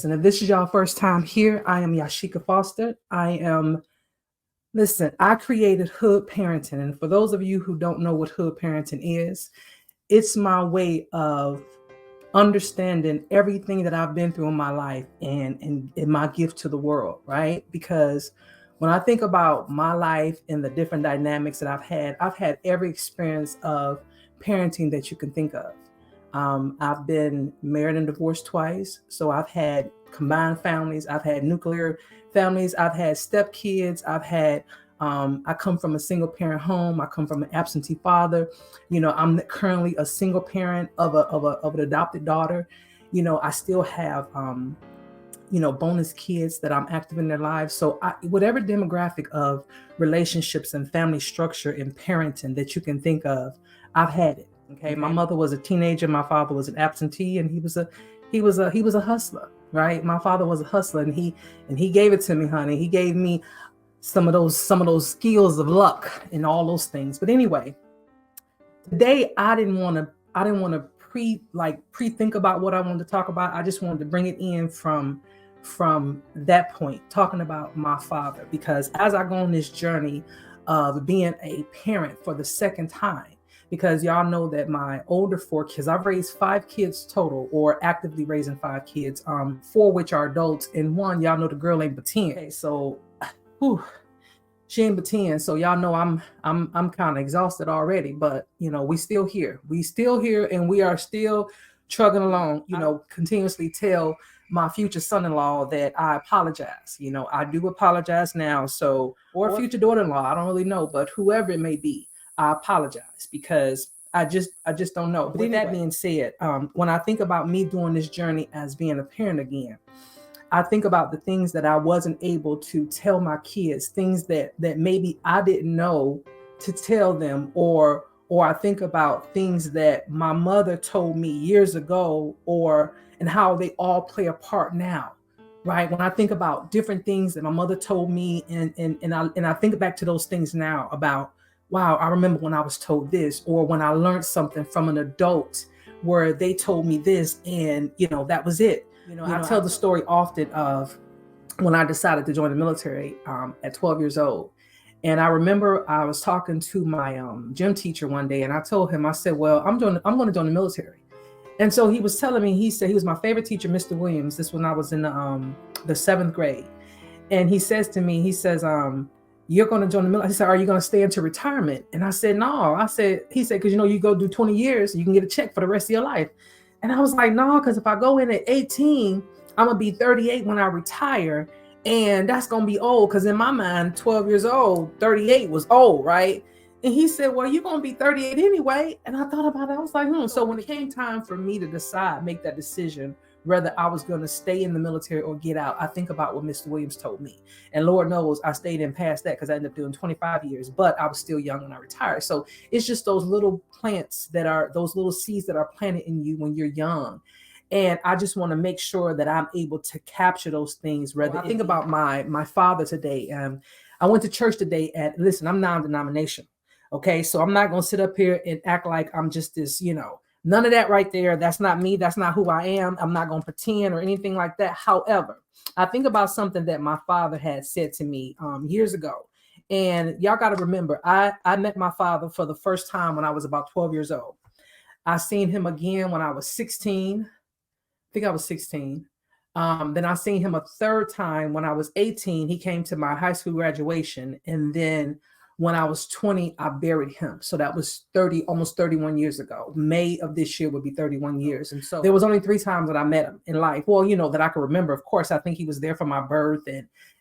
Listen, if this is y'all first time here, I am Yashika Foster. I created Hood Parenting. And for those of you who don't know what Hood Parenting is, it's my way of understanding everything that I've been through in my life and my gift to the world, right? Because when I think about my life and the different dynamics that I've had every experience of parenting that you can think of. I've been married and divorced twice. So I've had combined families. I've had nuclear families. I've had stepkids. I come from a single parent home. I come from an absentee father. I'm currently a single parent of an adopted daughter. I still have, bonus kids that I'm active in their lives. So whatever demographic of relationships and family structure and parenting that you can think of, I've had it. Okay. My mother was a teenager. My father was an absentee, and he was a hustler, right? My father was a hustler, and he gave it to me, honey. He gave me some of those skills of luck and all those things. But anyway, today I didn't want to pre-think about what I wanted to talk about. I just wanted to bring it in from that point, talking about my father, because as I go on this journey of being a parent for the second time, because y'all know that my older 4 kids, I've raised 5 kids total, or actively raising 5 kids, 4 which are adults, and 1, y'all know the girl ain't but 10. Okay, so she ain't but 10. So y'all know I'm kind of exhausted already, but we still here. And we are still trugging along. Continuously tell my future son-in-law that I apologize. I do apologize now. So, or future daughter-in-law, I don't really know, but whoever it may be, I apologize, because I just don't know. But with that being said, when I think about me doing this journey as being a parent again, I think about the things that I wasn't able to tell my kids, things that maybe I didn't know to tell them, or I think about things that my mother told me years ago, and how they all play a part now, right? When I think about different things that my mother told me, and I think back to those things now about, wow, I remember when I was told this, or when I learned something from an adult where they told me this, and that was it. I tell the story often of when I decided to join the military at 12 years old. And I remember I was talking to my gym teacher one day, and I told him, I said, well, I'm going to join the military. And so he was telling me, he said he was my favorite teacher, Mr. Williams. This when I was in the 7th grade. And he says to me, he says, you're going to join the military. He said, are you going to stay into retirement? And I said, no. He said, because you go do 20 years, you can get a check for the rest of your life. And I was like, no, because if I go in at 18, I'm going to be 38 when I retire. And that's going to be old, because in my mind, 12 years old, 38 was old, right? And he said, well, you're going to be 38 anyway. And I thought about it. I was like, So when it came time for me to make that decision, whether I was going to stay in the military or get out, I think about what Mr. Williams told me. And Lord knows I stayed in past that, because I ended up doing 25 years, but I was still young when I retired. So it's just those little those little seeds that are planted in you when you're young. And I just want to make sure that I'm able to capture those things. I think about my father today. I went to church today I'm non-denomination. Okay. So I'm not going to sit up here and act like I'm just this, none of that right there. That's not me. That's not who I am. I'm not going to pretend or anything like that. However, I think about something that my father had said to me years ago. And y'all got to remember, I met my father for the first time when I was about 12 years old. I seen him again when I was 16. I think I was 16. Then I seen him a third time when I was 18. He came to my high school graduation. And then when I was 20, I buried him. So that was almost 31 years ago. May of this year would be 31 years. And so there was only 3 times that I met him in life. Well, that I can remember. Of course, I think he was there for my birth,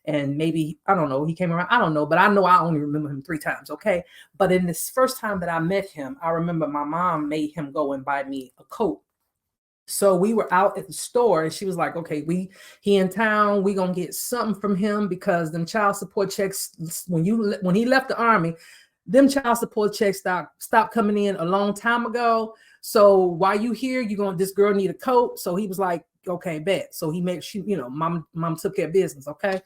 and maybe, I don't know, he came around. I don't know, but I know I only remember him 3 times. Okay. But in this first time that I met him, I remember my mom made him go and buy me a coat. So we were out at the store, and she was like, okay, he in town, we gonna get something from him, because them child support checks, when he left the Army, them child support checks stopped coming in a long time ago. So while you here, this girl need a coat. So he was like, okay, bet. So he made sure, mom took care of business. Okay.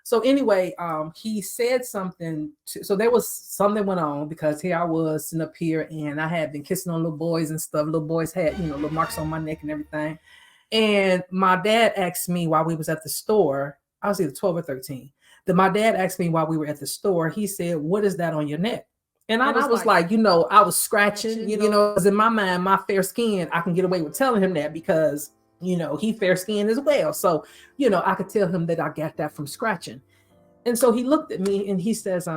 So anyway, he said something. So there was something went on, because here I was sitting up here, and I had been kissing on little boys and stuff. Little boys had, little marks on my neck and everything. And my dad asked me while we was at the store, I was either 12 or 13, that my dad asked me while we were at the store, he said, "What is that on your neck?" And I was like, I was scratching, because in my mind, my fair skin, I can get away with telling him that because, he fair skinned as well. So, I could tell him that I got that from scratching. And so he looked at me and he says,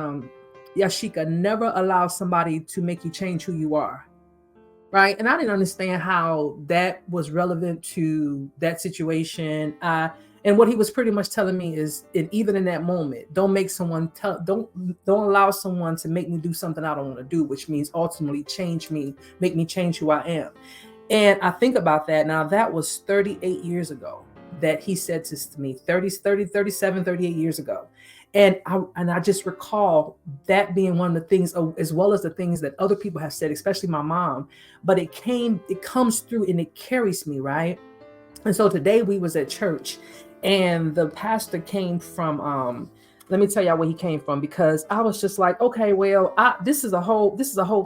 Yashika, never allow somebody to make you change who you are. Right. And I didn't understand how that was relevant to that situation. And what he was pretty much telling me is, and even in that moment, don't make someone don't allow someone to make me do something I don't want to do, which means ultimately change me, make me change who I am. And I think about that now. That was 38 years ago that he said this to me, 37, 38 years ago. And I just recall that being one of the things, as well as the things that other people have said, especially my mom. But it comes through and it carries me, right? And so today we was at church, and the pastor came from let me tell y'all where he came from, because I was just like, okay, well, this is a whole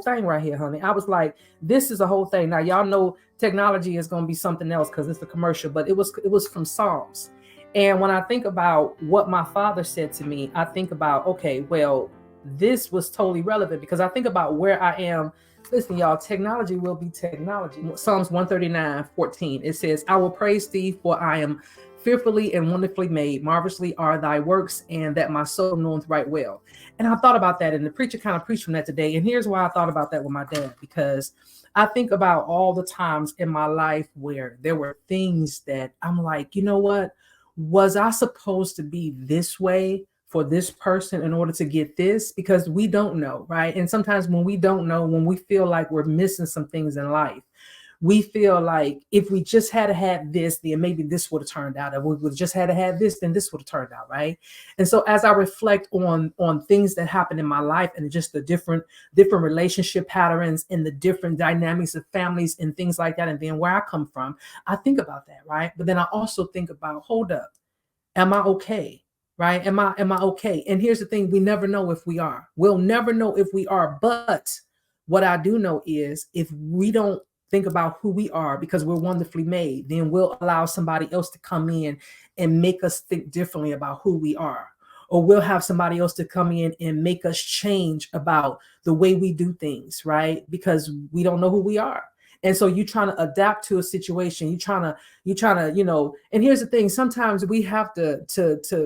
thing right here, honey. I was like, this is a whole thing. Now y'all know technology is going to be something else because it's a commercial, but it was from Psalms. And when I think about what my father said to me, I think about, okay, well, this was totally relevant, because I think about where I am. Listen, y'all, technology will be technology. Psalms 139:14, it says, "I will praise thee, for I am fearfully and wonderfully made. Marvelously are thy works, and that my soul knoweth right well." And I thought about that, and the preacher kind of preached from that today. And here's why I thought about that with my dad, because I think about all the times in my life where there were things that I'm like, you know what? Was I supposed to be this way for this person in order to get this? Because we don't know, right? And sometimes when we don't know, when we feel like we're missing some things in life, we feel like if we just had this, then maybe this would have turned out. If we would just had this, then this would have turned out, right? And so as I reflect on things that happened in my life, and just the different relationship patterns and the different dynamics of families and things like that, and then where I come from, I think about that, right? But then I also think about, hold up, am I okay? Right? Am I okay? And here's the thing, we never know if we are. We'll never know if we are. But what I do know is, if we don't think about who we are because we're wonderfully made, then we'll allow somebody else to come in and make us think differently about who we are. Or we'll have somebody else to come in and make us change about the way we do things, right? Because we don't know who we are. And so you're trying to adapt to a situation. You're trying to, and here's the thing, sometimes we have to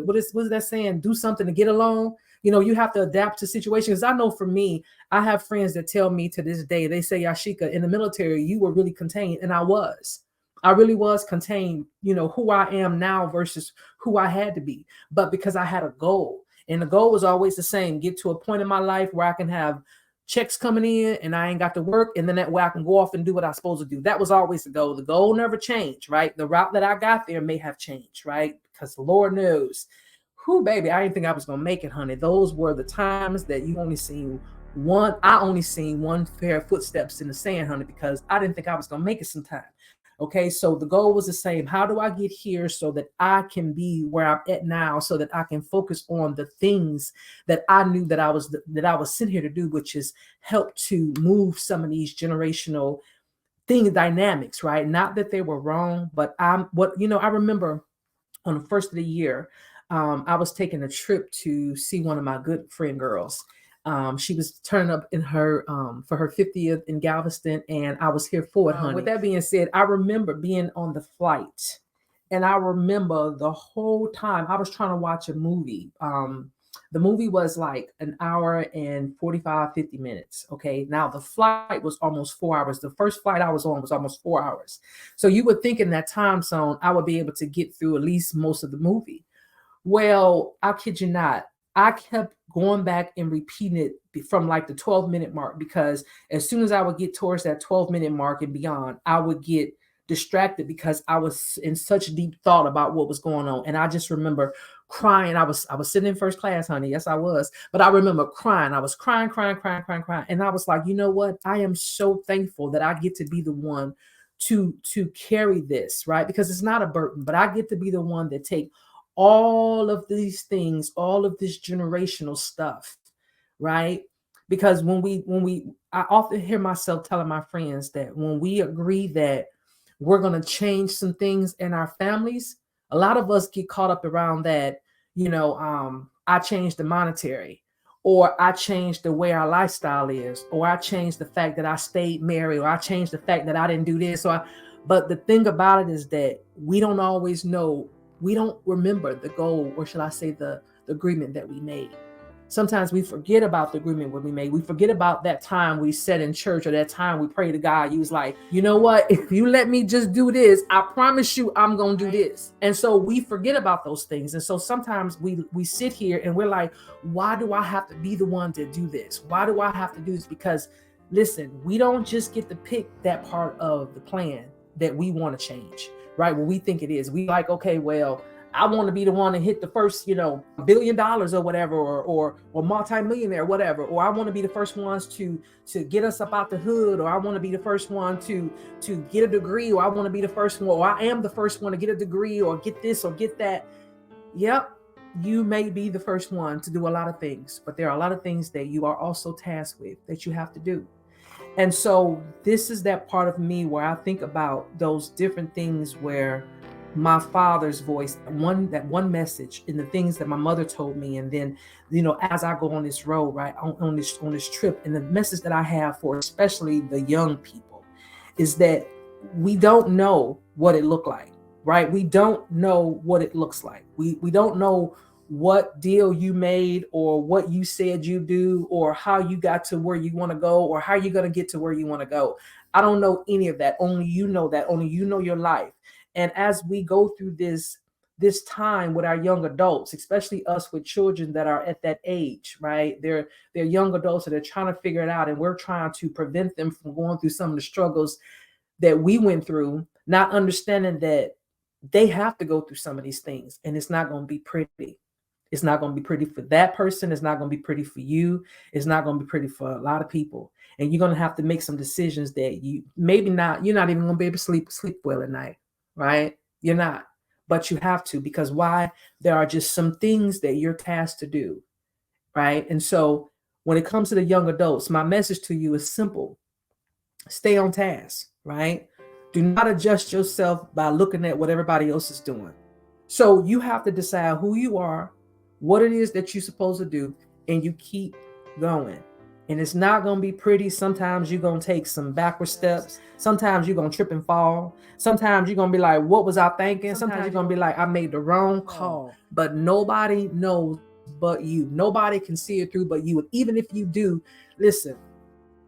what is that saying? Do something to get along. You have to adapt to situations. I know for me, I have friends that tell me to this day, they say, Yashika, in the military, you were really contained. And I really was contained, who I am now versus who I had to be. But because I had a goal, and the goal was always the same, get to a point in my life where I can have checks coming in and I ain't got to work, and then that way I can go off and do what I'm supposed to do. That was always the goal. The goal never changed, right? The route that I got there may have changed, right? Because the Lord knows, who, baby, I didn't think I was gonna make it, honey. Those were the times that I only seen one pair of footsteps in the sand, honey, because I didn't think I was gonna make it sometime. Okay, so the goal was the same. How do I get here so that I can be where I'm at now, so that I can focus on the things that I knew that I was sent here to do, which is help to move some of these generational thing dynamics, right? Not that they were wrong, but I remember on the first of the year, I was taking a trip to see one of my good friend girls. She was turning up in her for her 50th in Galveston, and I was here for it, honey. With that being said, I remember being on the flight, and I remember the whole time I was trying to watch a movie. The movie was like an hour and 45, 50 minutes. Okay. Now the flight was almost 4 hours. The first flight I was on was almost 4 hours. So you would think in that time zone, I would be able to get through at least most of the movie. Well, I kid you not, I kept going back and repeating it from like the 12-minute mark, because as soon as I would get towards that 12-minute mark and beyond, I would get distracted because I was in such deep thought about what was going on. And I just remember crying. I was sitting in first class, honey. Yes, I was. But I remember crying. I was crying. And I was like, you know what? I am so thankful that I get to be the one to carry this, right? Because it's not a burden, but I get to be the one that take all of these things, all of this generational stuff, right? Because I often hear myself telling my friends that when we agree that we're going to change some things in our families. A lot of us get caught up around that, I changed the monetary, or I changed the way our lifestyle is, or I changed the fact that I stayed married, or I changed the fact that I didn't do this. But the thing about it is that we don't always know, we don't remember the goal, or should I say the agreement that we made. Sometimes we forget about the agreement when we made. We forget about that time we sat in church, or that time we prayed to God. You was like, you know what? If you let me just do this, I promise you I'm going to do this. And so we forget about those things. And so sometimes we sit here and we're like, why do I have to be the one to do this? Why do I have to do this? Because listen, we don't just get to pick that part of the plan that we want to change, right? What we think it is. We like, okay, well, I want to be the one to hit the first, $1 billion or whatever, or multi-millionaire, whatever. Or I want to be the first ones to get us up out the hood, or I want to be the first one to get a degree, or I want to be the first one, or I am the first one to get a degree, or get this or get that. Yep, you may be the first one to do a lot of things, but there are a lot of things that you are also tasked with that you have to do. And so this is that part of me where I think about those different things where my father's voice, that one message, and the things that my mother told me, and then as I go on this road, right, on this trip, and the message that I have for especially the young people is that we don't know what it looked like, right? We don't know what it looks like. We don't know what deal you made, or what you said you do, or how you got to where you want to go, or how you're going to get to where you want to go. I don't know any of that. Only you know that. Only you know your life. And as we go through this time with our young adults, especially us with children that are at that age, right? They're young adults that are trying to figure it out, and we're trying to prevent them from going through some of the struggles that we went through, not understanding that they have to go through some of these things, and it's not going to be pretty. It's not going to be pretty for that person. It's not going to be pretty for you. It's not going to be pretty for a lot of people. And you're going to have to make some decisions that you're not even going to be able to sleep well at night, right? You're not, but you have to, because why? There are just some things that you're tasked to do, right? And so when it comes to the young adults, my message to you is simple. Stay on task, right? Do not adjust yourself by looking at what everybody else is doing. So you have to decide who you are, what it is that you're supposed to do, and you keep going. And it's not going to be pretty. Sometimes you're going to take some backward steps. Sometimes you're going to trip and fall. Sometimes you're going to be like, what was I thinking? Sometimes you're going to be like, I made the wrong call. But nobody knows but you. Nobody can see it through but you. And even if you do, listen,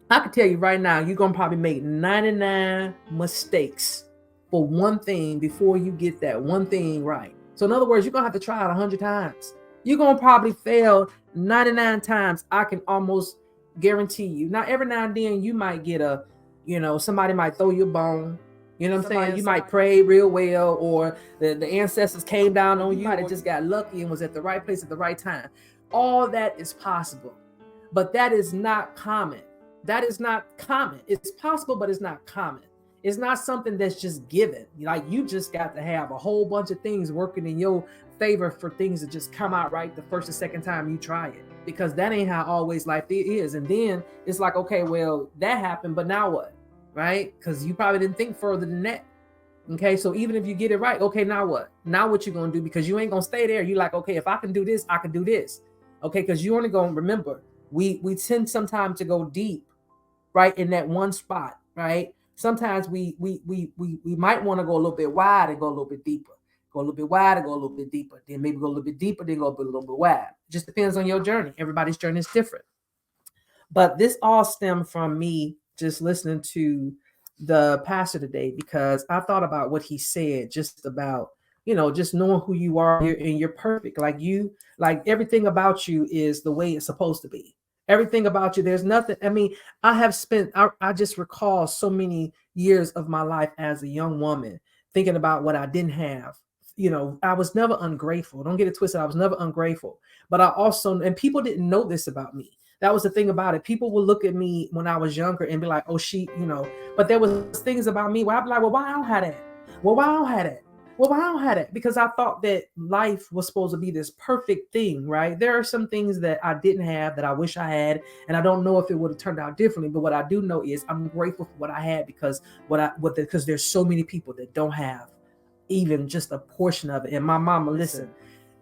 I can tell you right now, you're going to probably make 99 mistakes for one thing before you get that one thing right. So in other words, you're going to have to try it 100 times. You're going to probably fail 99 times. I can almost guarantee you. Now, every now and then you might get somebody might throw you a bone. You know what I'm saying? You might pray real well, or the ancestors came down on you. You might have just got lucky and was at the right place at the right time. All that is possible, but that is not common. That is not common. It's possible, but it's not common. It's not something that's just given. Like, you just got to have a whole bunch of things working in your favor for things to just come out right the first or second time you try it, because that ain't how always life is. And then it's like, okay, well, that happened, but now what? Right? Because you probably didn't think further than that. Okay, so even if you get it right, okay, now what? Now what you gonna do? Because you ain't gonna stay there. You like, okay, if I can do this, I can do this. Okay, because you only gonna remember, we tend sometimes to go deep, right, in that one spot, right? Sometimes we might want to go a little bit wide and go a little bit deeper. Go a little bit wide and go a little bit deeper. Then maybe go a little bit deeper, then go a little bit wide. Just depends on your journey. Everybody's journey is different. But this all stemmed from me just listening to the pastor today, because I thought about what he said, just about, just knowing who you are, and you're perfect. Like everything about you is the way it's supposed to be. Everything about you, there's nothing. I mean, I just recall so many years of my life as a young woman thinking about what I didn't have. I was never ungrateful. Don't get it twisted. I was never ungrateful. But I also, and people didn't know this about me. That was the thing about it. People would look at me when I was younger and be like, oh, but there was things about me where I'd be like, well, why I don't have that? Well, why I don't have that? Well, I don't have it because I thought that life was supposed to be this perfect thing, right? There are some things that I didn't have that I wish I had, and I don't know if it would have turned out differently. But what I do know is I'm grateful for what I had because because there's so many people that don't have even just a portion of it. And my mama, listen,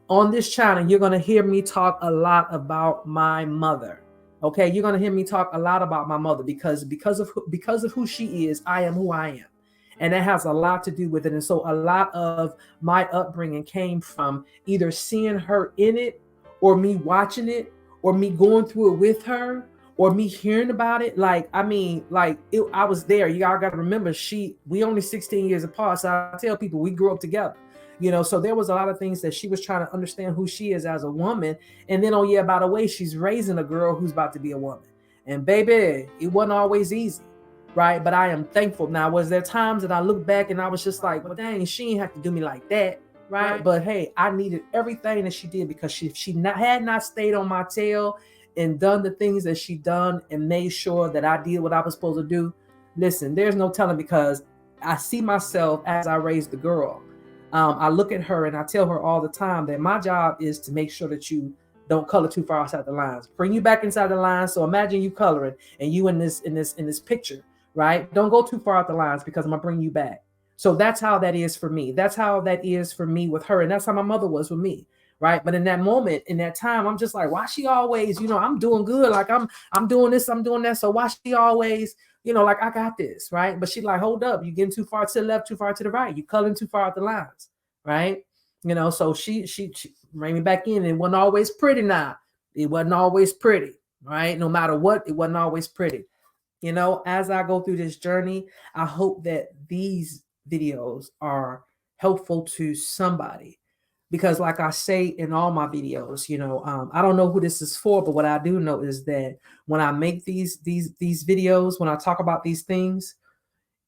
on this channel, you're going to hear me talk a lot about my mother. Okay, you're going to hear me talk a lot about my mother because of who she is, I am who I am. And that has a lot to do with it. And so a lot of my upbringing came from either seeing her in it, or me watching it, or me going through it with her, or me hearing about it. Like, I mean, like I was there. Y'all got to remember, we only 16 years apart. So I tell people we grew up together. So there was a lot of things that she was trying to understand who she is as a woman. And then, oh yeah, by the way, she's raising a girl who's about to be a woman. And baby, it wasn't always easy, right? But I am thankful. Now, was there times that I look back and I was just like, well, dang, she ain't have to do me like that, right? But hey, I needed everything that she did, because she had not stayed on my tail and done the things that she done and made sure that I did what I was supposed to do. Listen, there's no telling, because I see myself as I raised the girl. I look at her and I tell her all the time that my job is to make sure that you don't color too far outside the lines. Bring you back inside the lines. So imagine you coloring and you in this picture, right? Don't go too far out the lines, because I'm gonna bring you back. So that's how that is for me. That's how that is for me with her, and that's how my mother was with me, right? But in that moment, in that time, I'm just like, why she always, I'm doing good, like I'm doing this, I'm doing that. So why she always, like, I got this, right? But she like, hold up, you getting too far to the left, too far to the right, you coloring too far out the lines, right? So she bring me back in. It wasn't always pretty. Now, it wasn't always pretty, right? No matter what, it wasn't always pretty. As I go through this journey, I hope that these videos are helpful to somebody, because like I say in all my videos, I don't know who this is for, but what I do know is that when I make these videos, when I talk about these things,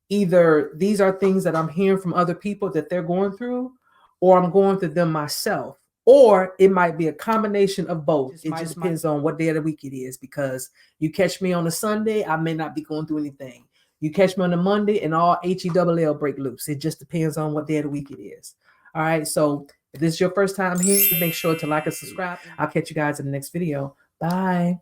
either these are things that I'm hearing from other people that they're going through, or I'm going through them myself, or it might be a combination of both. It just depends on what day of the week it is, because you catch me on a Sunday, I may not be going through anything. You catch me on a Monday and all HELL break loose. It just depends on what day of the week it is. All right, so if this is your first time here, make sure to like and subscribe. I'll catch you guys in the next video. Bye.